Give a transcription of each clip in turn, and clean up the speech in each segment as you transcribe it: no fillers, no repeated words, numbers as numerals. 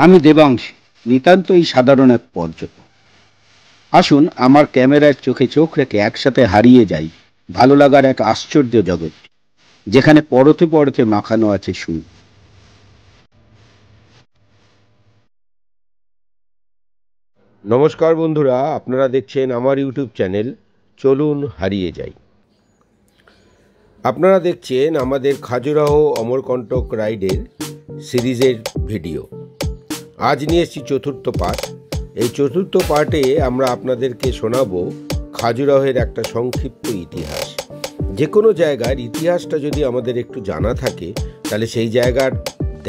আমি দেবাংশী, নিতান্তই সাধারণ এক পর্যটক। আসুন আমার ক্যামেরার চোখে চোখ রেখে একসাথে হারিয়ে যাই ভালো লাগার এক আশ্চর্য জগৎ, যেখানে পরতে পরতে মাখানো আছে সুর। নমস্কার বন্ধুরা, আপনারা দেখছেন আমার ইউটিউব চ্যানেল চলুন হারিয়ে যাই। আপনারা দেখছেন আমাদের খাজুরাহো অমরকণ্টক রাইডের সিরিজের ভিডিও। আজ নিয়ে এসেছি চতুর্থ পার্ট। এই চতুর্থ পার্টে আমরা আপনাদেরকে শোনাবো খাজুরাহোর একটা সংক্ষিপ্ত ইতিহাস। যে কোনো জায়গার ইতিহাসটা যদি আমাদের একটু জানা থাকে, তাহলে সেই জায়গার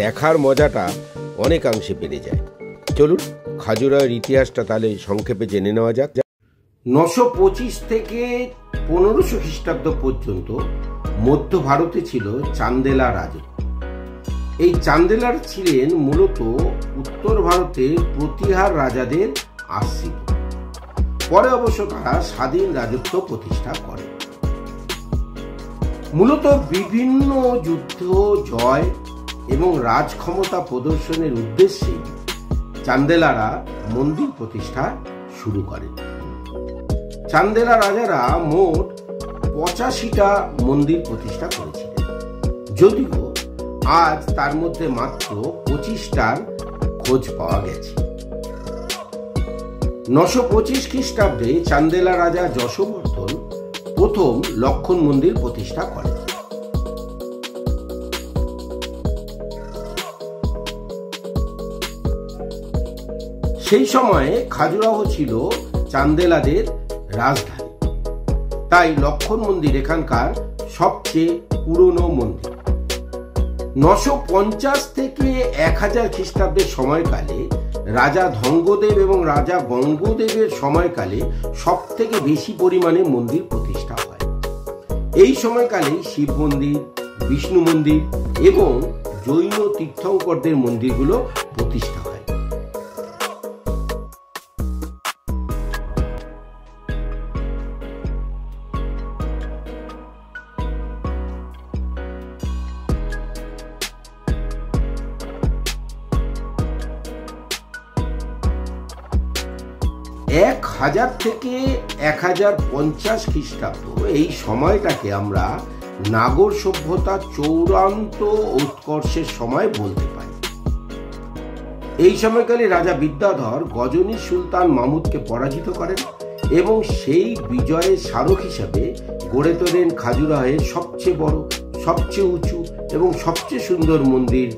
দেখার মজাটা অনেকাংশে বেড়ে যায়। চলুন খাজুরাহোর ইতিহাসটা তাহলে সংক্ষেপে জেনে নেওয়া যাক। 925 থেকে 1500 খ্রিস্টাব্দ পর্যন্ত মধ্য ভারতে ছিল চান্দেলা রাজত্ব। এই চান্দেলার ছিলেন মূলত উত্তর ভারতের প্রতিহার রাজাদের আশ্রিত। পরে অবশ্য তারা স্বাধীন রাজত্ব প্রতিষ্ঠা করে। মূলত বিভিন্ন যুদ্ধ জয় এবং রাজক্ষমতা প্রদর্শনের উদ্দেশ্যে চান্দেলারা মন্দির প্রতিষ্ঠা শুরু করেন। চান্দেলা রাজারা মোট 85টা মন্দির প্রতিষ্ঠা করেছিলেন, যদিও আজ তার মধ্যে মাত্র 25টার খোঁজ পাওয়া গেছে। 925 খ্রিস্টাব্দে চান্দেলা রাজা যশবর্ধন প্রথম লক্ষণ মন্দির প্রতিষ্ঠা করেন। সেই সময়ে খাজুরাহো ছিল চান্দেলাদের রাজধানী, তাই লক্ষণ মন্দির এখানকার সবচেয়ে পুরনো মন্দির। 950 থেকে 1000 খ্রিস্টাব্দের সময়কালে রাজা ধঙ্গদেব এবং রাজা গঙ্গদেবের সময়কালে সব থেকে বেশি পরিমাণে মন্দির প্রতিষ্ঠা হয়। এই সময়কালে শিব মন্দির, বিষ্ণু মন্দির এবং জৈন তীর্থঙ্করদের মন্দিরগুলো প্রতিষ্ঠা হয়। এক 1000 থেকে 1050 খ্রিস্টাব্দ, এই সময়টাকে আমরা নাগর সভ্যতার চূড়ান্ত উৎকর্ষের সময় বলতে পারি। এই সময়কালে রাজা বিদ্যাধর গজনী সুলতান মাহমুদকে পরাজিত করেন এবং সেই বিজয়ের স্মারক হিসাবে গড়ে তোলেন খাজুরাহোর সবচেয়ে বড়, সবচেয়ে উঁচু এবং সবচেয়ে সুন্দর মন্দির,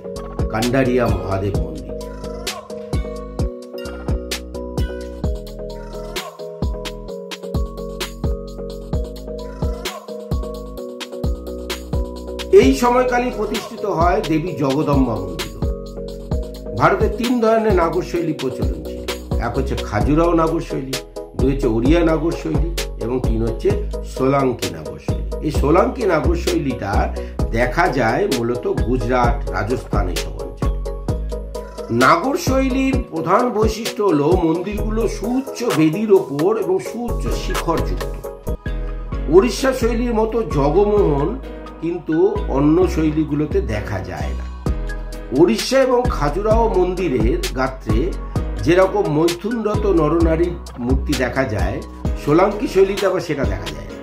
কান্ডারিয়া মহাদেব মন্দির। এই সময়কালে প্রতিষ্ঠিত হয় দেবী জগদম্বা মন্দির। ভারতে 3 ধরনের নাগর শৈলী প্রচলন ছিল। এক হচ্ছে খাজুরাহো নাগর শৈলী, 2 হচ্ছে ওড়িয়া নাগর শৈলী এবং 3 হচ্ছে সোলাঙ্কি নাগর শৈলী। এই সোলাঙ্কি নাগর শৈলীটা দেখা যায় মূলত গুজরাট, রাজস্থান এসব অঞ্চলে। নাগর শৈলীর প্রধান বৈশিষ্ট্য হলো মন্দিরগুলো সুউচ্চ বেদির ওপর এবং সুউচ্চ শিখর যুক্ত। উড়িষ্যা শৈলীর মতো জগমোহন কিন্তু অন্য শৈলীগুলোতে দেখা যায় না। উড়িষ্যা এবং খাজুরাহো মন্দিরের গাত্রে যেরকম মৈথুনরত নরনারীর মূর্তি দেখা যায়, সোলাঙ্কি শৈলীতে আবার সেটা দেখা যায় না।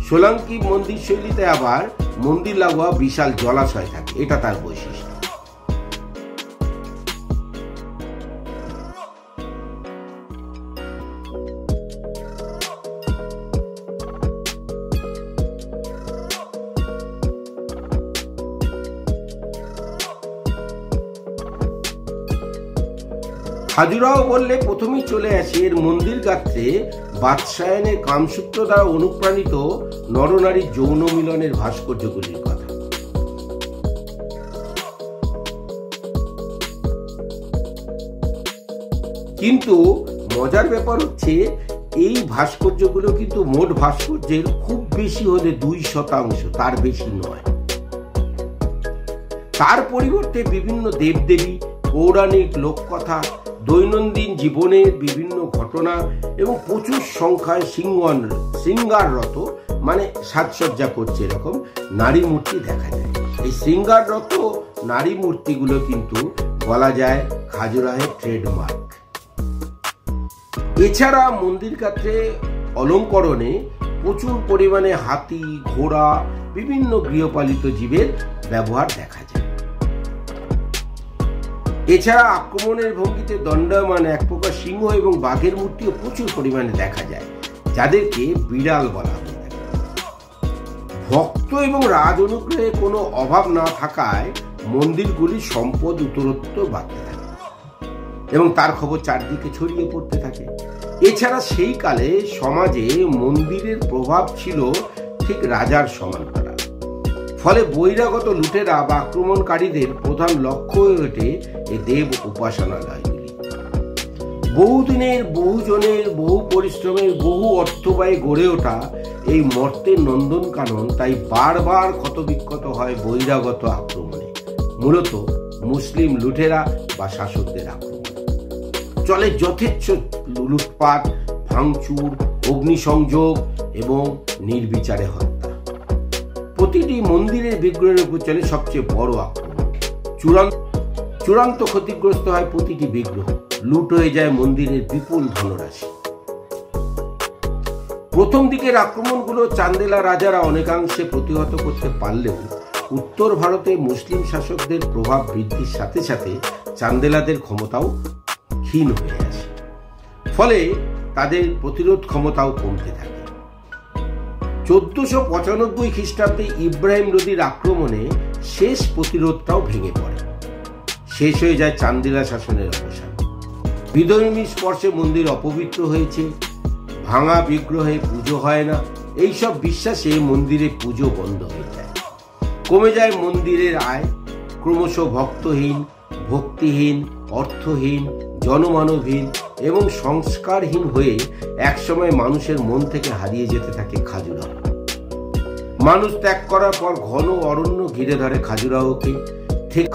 সোলাঙ্কি মন্দির শৈলীতে আবার মন্দির লাগোয়া বিশাল জলাশয় থাকে, এটা তার বৈশিষ্ট্য। খাজুরাহো বললে প্রথমেই চলে আসে এর মন্দির গাত্রে বাদশায়নের কামসূত্র দ্বারা অনুপ্রাণিত নরনারীর যৌন মিলনের ভাস্কর্যগুলির কথা। কিন্তু মজার ব্যাপার হচ্ছে এই ভাস্কর্যগুলো কিন্তু মোট ভাস্কর্যের খুব বেশি হলে 2%, তার বেশি নয়। তার পরিবর্তে বিভিন্ন দেবদেবী, পৌরাণিক লোককথা, দৈনন্দিন জীবনের বিভিন্ন ঘটনা এবং প্রচুর সংখ্যায় শৃঙ্গাররত, মানে সাজসজ্জা করছে এরকম নারী মূর্তি দেখা যায়। এই শৃঙ্গাররত নারী মূর্তিগুলো কিন্তু বলা যায় খাজুরাহের ট্রেডমার্ক। এছাড়া মন্দির গাত্রে অলঙ্করণে প্রচুর পরিমাণে হাতি, ঘোড়া, বিভিন্ন গৃহপালিত জীবের ব্যবহার দেখা যায়। এছাড়া আক্রমণের ভঙ্গিতে দণ্ডায়মান এক প্রকার সিংহ এবং বাঘের মূর্তিও প্রচুর পরিমাণে দেখা যায়, যাদেরকে বিড়াল বলা হয়। ভক্ত এবং রাজ অনুগ্রহে কোনো অভাব না থাকায় মন্দিরগুলির সম্পদ উত্তরোত্তর বাড়তে থাকে এবং তার খবর চারদিকে ছড়িয়ে পড়তে থাকে। এছাড়া সেই কালে সমাজে মন্দিরের প্রভাব ছিল ঠিক রাজার সমান্তরাল। ফলে বহিরাগত লুটেরা বা আক্রমণকারীদের প্রধান লক্ষ্য হয়ে ওঠে এই দেব উপাসনালয়গুলি। বহুদিনের, বহুজনের, বহু পরিশ্রমের, বহু অর্থব্যয়ে গড়ে ওঠা এই মর্তের নন্দনকানন তাই বারবার ক্ষতবিক্ষত হয় বহিরাগত আক্রমণে, মূলত মুসলিম লুটেরা বা শাসকদের আক্রমণ। চলে যথেচ্ছ লুটপাট, ভাঙচুর, অগ্নিসংযোগ এবং নির্বিচারে হত্যা। প্রতিটি মন্দিরের বিগ্রহের উপর চলে সবচেয়ে বড় আক্রমণ। চূড়ান্ত ক্ষতিগ্রস্ত হয় প্রতিটি বিগ্রহ, লুট হয়ে যায় মন্দিরের বিপুল ধনরাশি। প্রথম দিকের আক্রমণগুলো চান্দেলা রাজারা অনেকাংশে প্রতিহত করতে পারলেও উত্তর ভারতে মুসলিম শাসকদের প্রভাব বৃদ্ধির সাথে সাথে চান্দেলাদের ক্ষমতাও ক্ষীণ হয়ে আসে, ফলে তাদের প্রতিরোধ ক্ষমতাও কমতে থাকে। 1495 খ্রিস্টাব্দে ইব্রাহিম লোদির আক্রমণে শেষ প্রতিরোধটাও ভেঙে পড়ে, শেষ হয়ে যায় চান্দেলা শাসনের অবসান। বিধর্মী স্পর্শে মন্দির অপবিত্র হয়েছে, ভাঙা বিগ্রহে পুজো হয় না, এইসব বিশ্বাসে মন্দিরে পুজো বন্ধ হয়ে যায়। কমে যায় মন্দিরের আয়, ক্রমশ ভক্তহীন, ভক্তিহীন, অর্থহীন, জনমানবহীন এবং সংস্কারহীন হয়ে একসময় মানুষের মন থেকে হারিয়ে যেতে থাকে খাজুরাহ। মানুষ ত্যাগ করার পর ঘন অরণ্য ঘিরে ধরে খাজুরাহকে।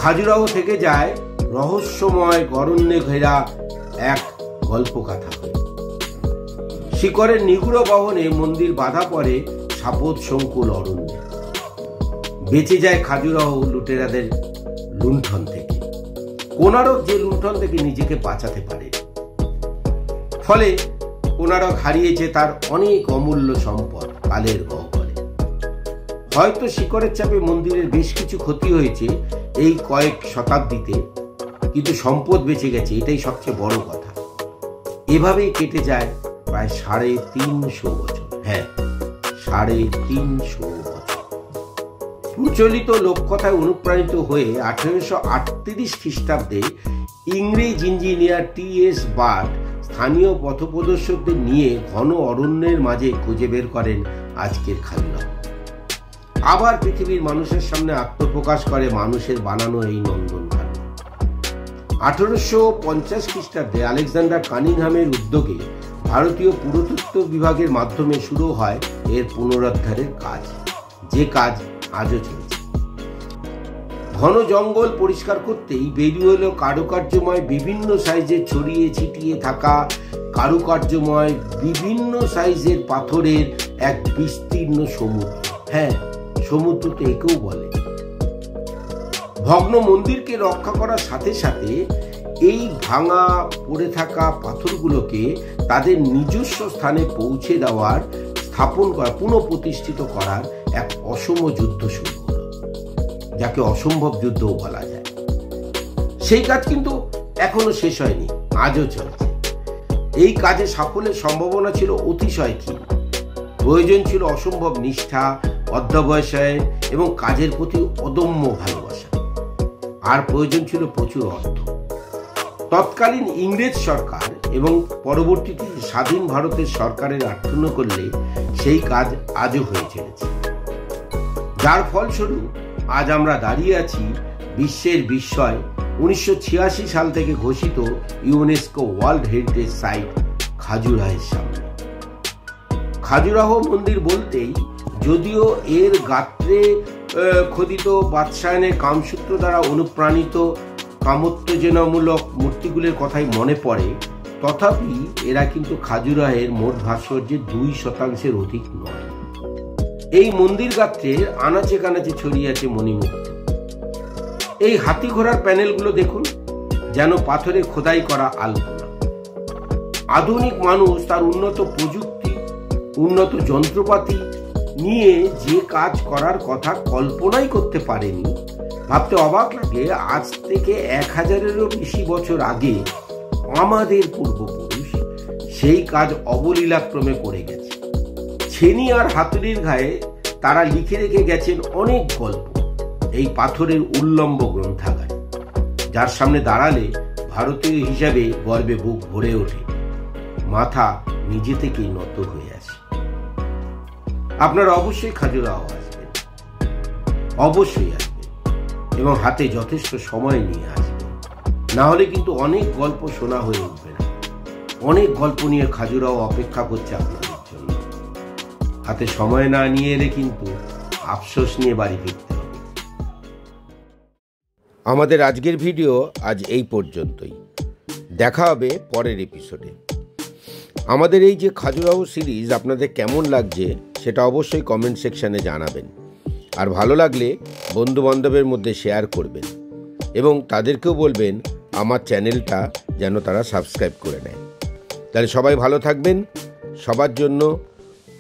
খাজুরাহ থেকে যায় রহস্যময় অরণ্যে ঘেরা এক গল্পকথা হয়ে। শিকরের নিগুড় বহনে মন্দির বাধা পড়ে সাপদ সংকুল অরণ্যে। বেঁচে যায় খাজুরাহ লুটেরাদের লুণ্ঠন থেকে। কোনারক যে লুণ্ঠন থেকে নিজেকে বাঁচাতে পারে, ফলে কোনারক হারিয়েছে তার অনেক অমূল্য সম্পদ কালের গহ্বরে। হয়তো শিকরের চাপে মন্দিরের বেশ কিছু ক্ষতি হয়েছে এই কয়েক শতাব্দীতে, কিন্তু সম্পদ বেঁচে গেছে, এটাই সবচেয়ে বড় কথা। এভাবেই কেটে যায় প্রায় 350 বছর। হ্যাঁ, 350 বছর। প্রচলিত লোককথায় অনুপ্রাণিত হয়ে 1838 খ্রিস্টাব্দে ইংরেজ ইঞ্জিনিয়ার টি.এস. বার্ট স্থানীয় পথপ্রদর্শকদের নিয়ে ঘন অরণ্যের মাঝে খুঁজে বের করেন আজকের খাজুরাহ। আবার পৃথিবীর মানুষের সামনে আত্মপ্রকাশ করে মানুষের বানানো এই নন্দনকানন। 1850 খ্রিস্টাব্দে আলেকজান্ডার কানিংহামের উদ্যোগে ভারতীয় পুরাতত্ত্ব বিভাগের মাধ্যমে শুরু হয় এর পুনরুদ্ধারের কাজ, যে কাজ আজও চলছে। ঘন জঙ্গল পরিষ্কার করতেই বেরিয়ে এলো কারুকার্যময় বিভিন্ন সাইজের ছড়িয়ে ছিটিয়ে থাকা কারুকার্যময় বিভিন্ন সাইজের পাথরের এক বিস্তীর্ণ সমুদ্র। হ্যাঁ, সমুদ্র তো একেও বলে। ভগ্ন মন্দিরকে রক্ষা করার সাথে সাথে এই ভাঙা পড়ে থাকা পাথরগুলোকে তাদের নিজস্ব স্থানে পৌঁছে দেওয়ার, স্থাপন করা, পুনঃপ্রতিষ্ঠিত করার এক অসম যুদ্ধ শুরু হলো, যাকে অসম্ভব যুদ্ধও বলা যায়। সেই কাজ কিন্তু এখনো শেষ হয়নি, আজও চলছে। এই কাজে সাফল্যের সম্ভাবনা ছিল অতিশয় ক্ষীণ। প্রয়োজন ছিল অসম্ভব নিষ্ঠা, অধ্যবসায় এবং কাজের প্রতি অদম্য ভালোবাসা, আর প্রয়োজন ছিল প্রচুর অর্থ। তৎকালীন ইংরেজ সরকার এবং পরবর্তীতে স্বাধীন ভারতের সরকারের আর্থন্য করলে সেই কাজ আজও হয়ে চলেছে, যার ফলস্বরূপ আজ আমরা দাঁড়িয়ে আছি বিশ্বের বিস্ময় 1986 সাল থেকে ঘোষিত ইউনেস্কো ওয়ার্ল্ড হেরিটেজ সাইট খাজুরাহের সামনে। খাজুরাহ মন্দির বলতেই, যদিও এর গাত্রে খোদিত বাদশায়নের কামসূত্র দ্বারা অনুপ্রাণিত কামোত্তেজনামূলক মূর্তিগুলোর কথাই মনে পড়ে, তথাপি এরা কিন্তু খাজুরাহের মোট ভাস্কর্যের 2% অধিক নয়। এই মন্দির গাত্রের আনাচে কানাচে ছড়িয়ে আছে মণিমুক্ত। এই হাতি ঘোড়ার প্যানেলগুলো দেখুন, যেন পাথরে খোদাই করা আলপনা। আধুনিক মানুষ তার উন্নত প্রযুক্তি, উন্নত যন্ত্রপাতি নিয়ে যে কাজ করার কথা কল্পনাই করতে পারেনি। ভাবতে অবাক লাগে, আজ থেকে 1000-এরও বেশি বছর আগে আমাদের পূর্বপুরুষ সেই কাজ অবলীলাক্রমে করে গেছে। ছেনি আর হাতুড়ির গায়ে তারা লিখে রেখে গেছেন অনেক গল্প এই পাথরের উল্লম্ব গ্রন্থাগারে, যার সামনে দাঁড়ালে ভারতীয় হিসাবে গর্বে বুক ভরে ওঠে, মাথা নিজে থেকেই নত হয়ে আসে। আপনারা অবশ্যই খাজুরাহো আসবেন, অবশ্যই আসবেন, এবং হাতে যথেষ্ট সময় নিয়ে আসবেন। না হলে কিন্তু অনেক গল্প শোনা হয়ে উঠবে না। অনেক গল্প নিয়ে খাজুরাহো অপেক্ষা করছে আপনাদের জন্য। হাতে সময় না নিয়ে এলে কিন্তু আফসোস নিয়ে বাড়ি ফিরতে হবে। আমাদের আজকের ভিডিও আজ এই পর্যন্তই। দেখা হবে পরের এপিসোডে। আমাদের এই যে খাজুরাহো সিরিজ আপনাদের কেমন লাগছে সেটা অবশ্যই কমেন্ট সেকশানে জানাবেন। আর ভালো লাগলে বন্ধুবান্ধবের মধ্যে শেয়ার করবেন এবং তাদেরকেও বলবেন আমার চ্যানেলটা যেন তারা সাবস্ক্রাইব করে নেয়। তাহলে সবাই ভালো থাকবেন। সবার জন্য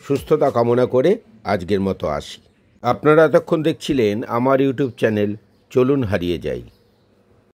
সুস্থতা কামনা করে আজকের মতো আসি। আপনারা এতক্ষণ দেখছিলেন আমার ইউটিউব চ্যানেল চলুন হারিয়ে যাই।